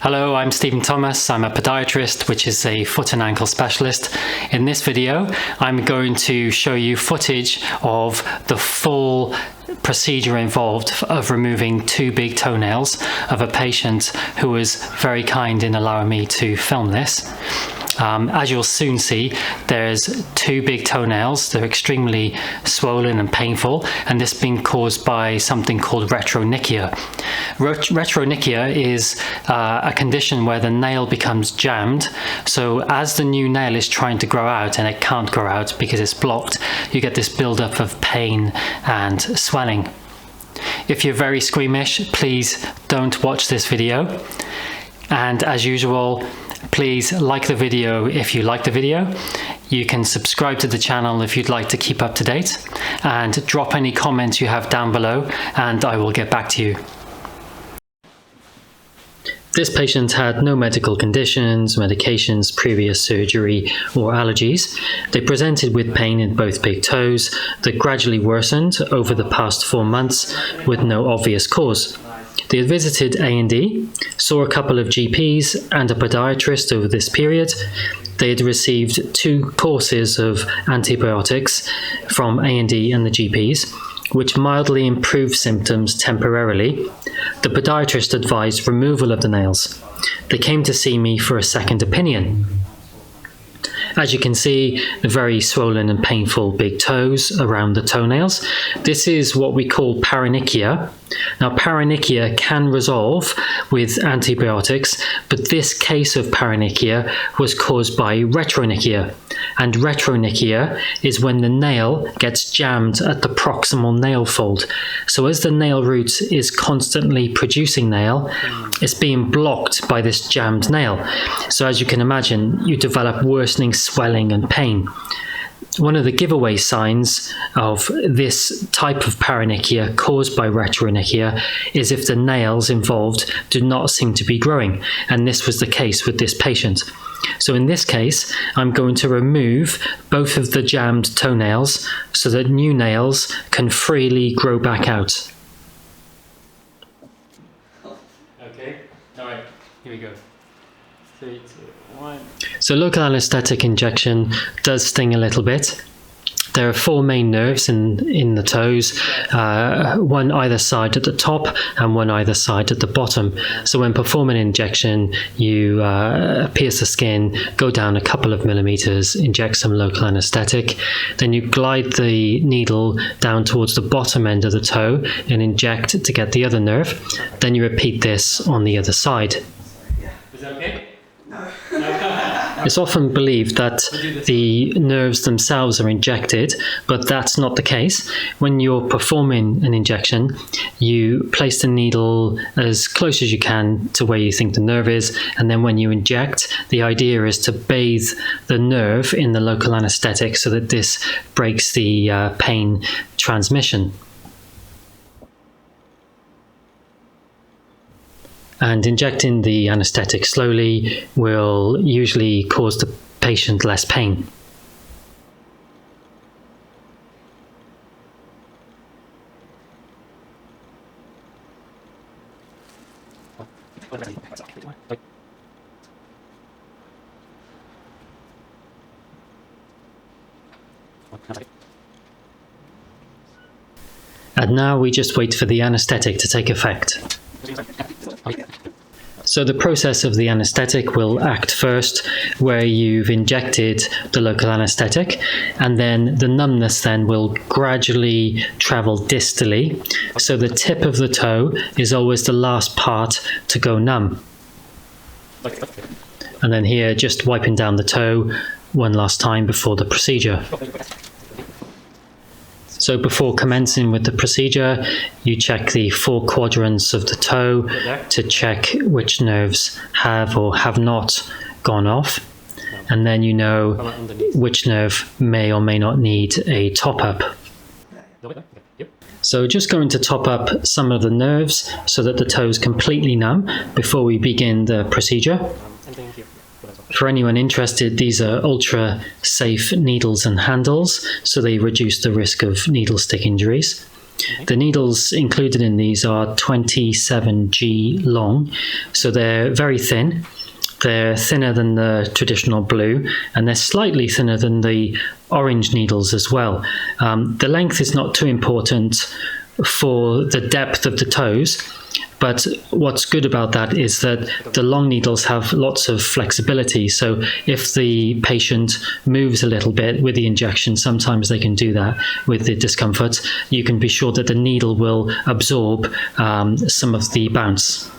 Hello, I'm Stephen Thomas. I'm a podiatrist, which is a foot and ankle specialist. In this video, I'm going to show you footage of the full procedure involved of removing 2 big toenails of a patient who was very kind in allowing me to film this. As you'll soon see, there's 2 big toenails. They're extremely swollen and painful, and this being caused by something called Retronychia. Retronychia is a condition where the nail becomes jammed. So as the new nail is trying to grow out and it can't grow out because it's blocked, you get this buildup of pain and swelling. If you're very squeamish, please don't watch this video. And as usual, please like the video if you like the video. You can subscribe to the channel if you'd like to keep up to date, and drop any comments you have down below and I will get back to you. This patient had no medical conditions, medications, previous surgery or allergies. They presented with pain in both big toes that gradually worsened over the past 4 months with no obvious cause. They had visited A&E, saw a couple of GPs and a podiatrist over this period. They had received 2 courses of antibiotics from A&E and the GPs, which mildly improved symptoms temporarily. The podiatrist advised removal of the nails. They came to see me for a second opinion. As you can see, the very swollen and painful big toes around the toenails. This is what we call paronychia. Now, paronychia can resolve with antibiotics, but this case of paronychia was caused by retronychia. And retronychia is when the nail gets jammed at the proximal nail fold. So as the nail root is constantly producing nail, it's being blocked by this jammed nail. So as you can imagine, you develop worsening swelling and pain. One of the giveaway signs of this type of paronychia caused by retronychia is if the nails involved do not seem to be growing, and this was the case with this patient. So in this case, I'm going to remove both of the jammed toenails so that new nails can freely grow back out. Okay, all right, here we go. 3, 2, 1. So local anaesthetic injection does sting a little bit. There are 4 main nerves in the toes, one either side at the top and one either side at the bottom. So when performing an injection, you pierce the skin, go down a couple of millimeters, inject some local anaesthetic, then you glide the needle down towards the bottom end of the toe and inject to get the other nerve. Then you repeat this on the other side. Is that okay? It's often believed that the nerves themselves are injected, but that's not the case. When you're performing an injection, you place the needle as close as you can to where you think the nerve is, and then when you inject, the idea is to bathe the nerve in the local anesthetic so that this breaks the pain transmission. And injecting the anaesthetic slowly will usually cause the patient less pain. And now we just wait for the anaesthetic to take effect. So the process of the anaesthetic will act first where you've injected the local anaesthetic, and then the numbness then will gradually travel distally. So the tip of the toe is always the last part to go numb. And then here, just wiping down the toe one last time before the procedure. So before commencing with the procedure, you check the 4 quadrants of the toe to check which nerves have or have not gone off. And then you know which nerve may or may not need a top-up. So just going to top up some of the nerves so that the toe is completely numb before we begin the procedure. For anyone interested, these are ultra safe needles and handles, so they reduce the risk of needle stick injuries. The needles included in these are 27G long, so they're very thin. They're thinner than the traditional blue, and they're slightly thinner than the orange needles as well. The length is not too important for the depth of the toes, but what's good about that is that the long needles have lots of flexibility. So if the patient moves a little bit with the injection, sometimes they can do that with the discomfort, you can be sure that the needle will absorb some of the bounce.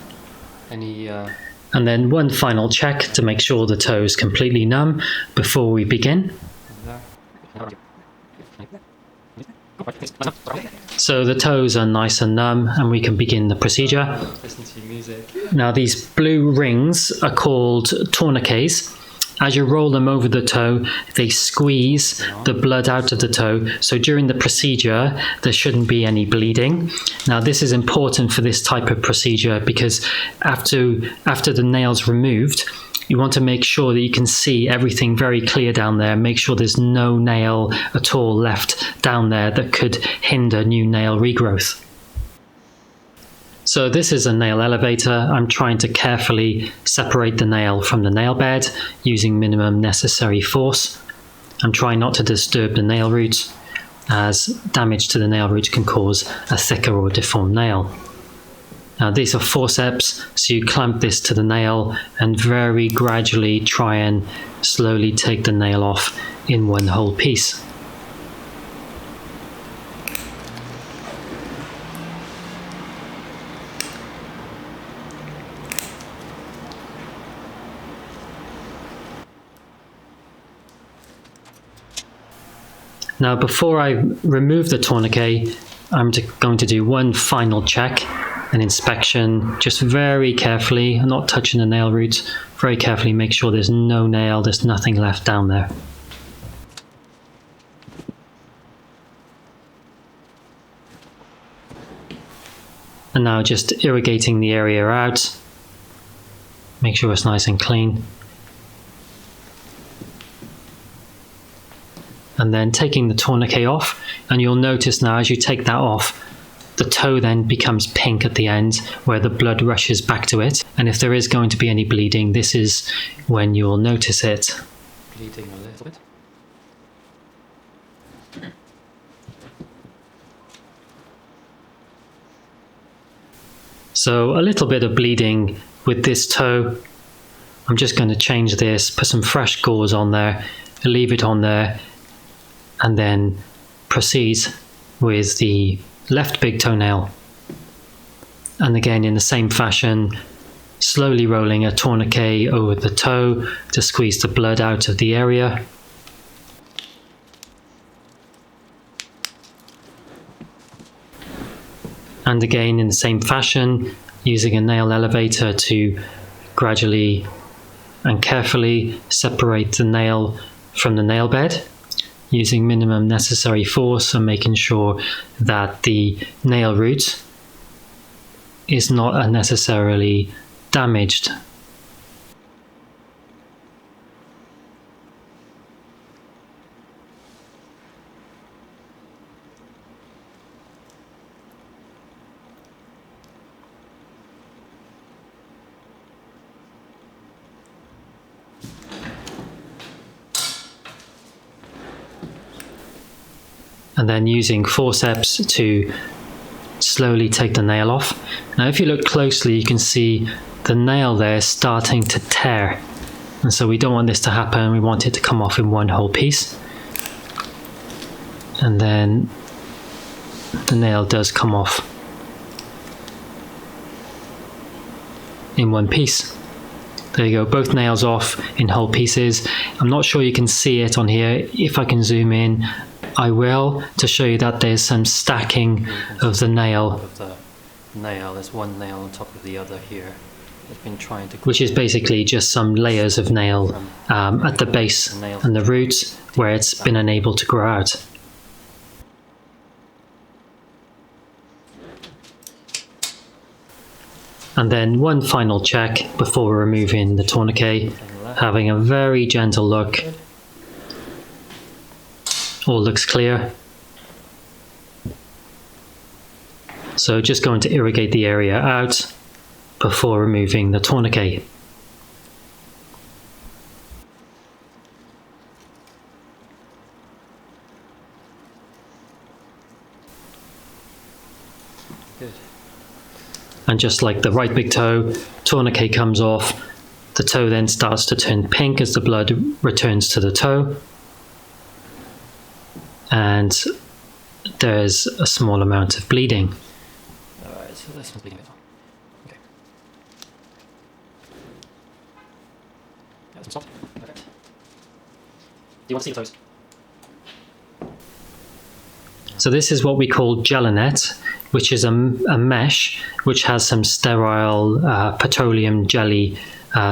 And then one final check to make sure the toe is completely numb before we begin. So the toes are nice and numb, and we can begin the procedure. Listen to music. Now these blue rings are called tourniquets. As you roll them over the toe, they squeeze the blood out of the toe. So during the procedure, there shouldn't be any bleeding. Now this is important for this type of procedure because after the nail's removed, you want to make sure that you can see everything very clear down there. Make sure there's no nail at all left down there that could hinder new nail regrowth. So this is a nail elevator. I'm trying to carefully separate the nail from the nail bed using minimum necessary force. I'm trying not to disturb the nail root, as damage to the nail root can cause a thicker or deformed nail. Now these are forceps, so you clamp this to the nail and very gradually try and slowly take the nail off in one whole piece. Now before I remove the tourniquet, I'm going to do one final check, an inspection, just very carefully, not touching the nail root, very carefully make sure there's no nail, there's nothing left down there. And now just irrigating the area out, make sure it's nice and clean. And then taking the tourniquet off, and you'll notice now as you take that off, the toe then becomes pink at the end where the blood rushes back to it. And if there is going to be any bleeding, this is when you'll notice it. Bleeding a little bit. So a little bit of bleeding with this toe. I'm just going to change this, put some fresh gauze on there, leave it on there, and then proceed with the left big toenail. And again, in the same fashion, slowly rolling a tourniquet over the toe to squeeze the blood out of the area. And again, in the same fashion, using a nail elevator to gradually and carefully separate the nail from the nail bed, using minimum necessary force and making sure that the nail root is not unnecessarily damaged. And then using forceps to slowly take the nail off. Now if you look closely, you can see the nail there starting to tear. And so we don't want this to happen, we want it to come off in one whole piece. And then the nail does come off in one piece. There you go, both nails off in whole pieces. I'm not sure you can see it on here. If I can zoom in, I will, to show you that there's some stacking of the nail. There's one nail on top of the other here. It's been trying to, which is basically just some layers of nail at the base and the root where it's been unable to grow out. And then one final check before removing the tourniquet, having a very gentle look. All looks clear. So just going to irrigate the area out before removing the tourniquet. Good. And just like the right big toe, tourniquet comes off. The toe then starts to turn pink as the blood returns to the toe. And there's a small amount of bleeding. Alright, so this one's bleeding a bit. Okay. That stopped. Perfect. Do you want to see the toes? So this is what we call gelinet, which is a mesh which has some sterile petroleum jelly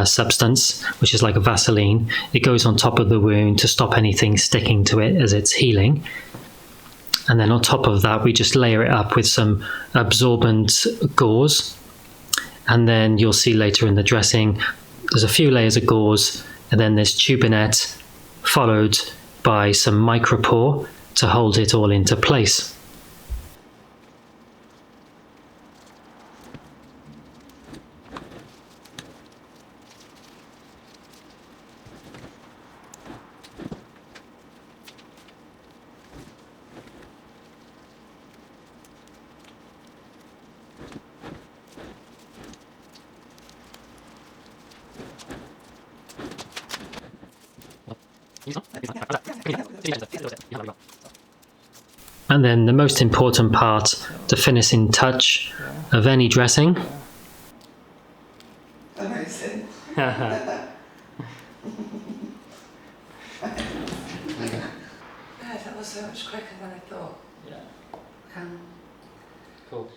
substance, which is like a Vaseline. It goes on top of the wound to stop anything sticking to it as it's healing. And then on top of that, we just layer it up with some absorbent gauze. And then you'll see later in the dressing, there's a few layers of gauze, and then there's tubinet, followed by some micropore to hold it all into place. And then the most important part, the finishing touch of any dressing. Amazing. Yeah, That was so much quicker than I thought. cool.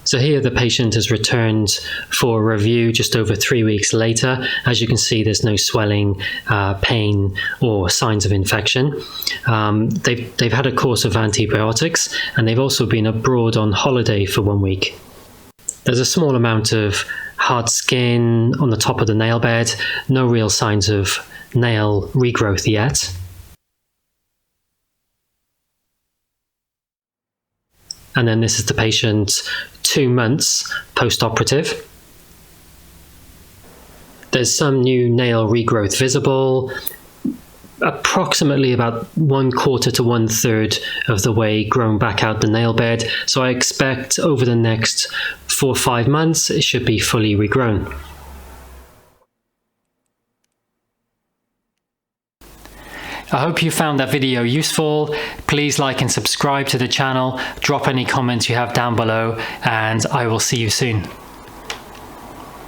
So here the patient has returned for a review just over 3 weeks later. As you can see, there's no swelling, pain, or signs of infection. They've had a course of antibiotics, and they've also been abroad on holiday for 1 week. There's a small amount of hard skin on the top of the nail bed, no real signs of nail regrowth yet. And then this is the patient 2 months post-operative. There's some new nail regrowth visible, approximately about 1/4 to 1/3 of the way grown back out the nail bed. So I expect over the next 4 or 5 months, it should be fully regrown. I hope you found that video useful. Please like and subscribe to the channel, drop any comments you have down below, and I will see you soon.